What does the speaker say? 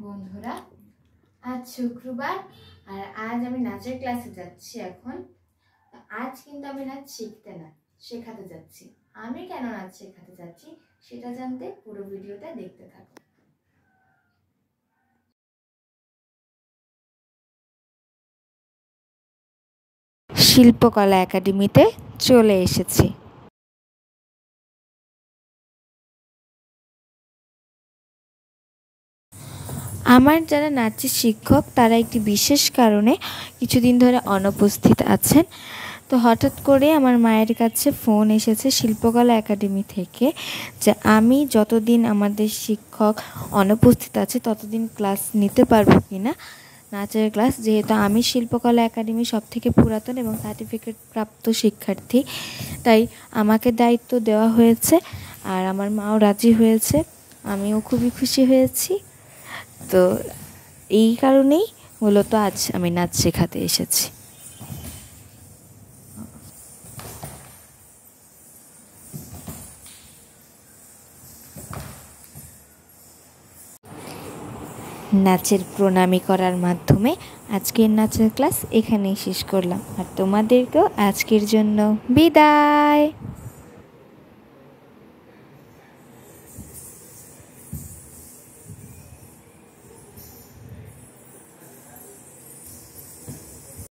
বন্ধুরা, আজ শুক্রবার আর আজ আমি নাচের ক্লাসে যাচ্ছি। এখন আজ কিন্তু আমি নাচ শিখতে না, শেখাতে যাচ্ছি। আমি কেন নাচ শেখাতে যাচ্ছি সেটা জানতে পুরো ভিডিওটা দেখতে থাকো। শিল্পকলা একাডেমিতে চলে এসেছি। আমার যারা নাচের শিক্ষক তারা একটি বিশেষ কারণে কিছুদিন ধরে অনুপস্থিত আছেন। তো হঠাৎ করে আমার মায়ের কাছে ফোন এসেছে শিল্পকলা একাডেমি থেকে যে আমি যতদিন আমাদের শিক্ষক অনুপস্থিত আছে ততদিন ক্লাস নিতে পারবো কিনা, নাচের ক্লাস। যেহেতু আমি শিল্পকলা একাডেমি সবথেকে পুরাতন এবং সার্টিফিকেট প্রাপ্ত শিক্ষার্থী, তাই আমাকে দায়িত্ব দেওয়া হয়েছে আর আমার মাও রাজি হয়েছে, আমিও খুবই খুশি হয়েছি। তো এই কারণেই মূলত আজ আমি নাচ শেখাতে এসেছি। নাচের প্রণামী করার মাধ্যমে আজকের নাচের ক্লাস এখানেই শেষ করলাম, আর তোমাদেরকেও আজকের জন্য বিদায়।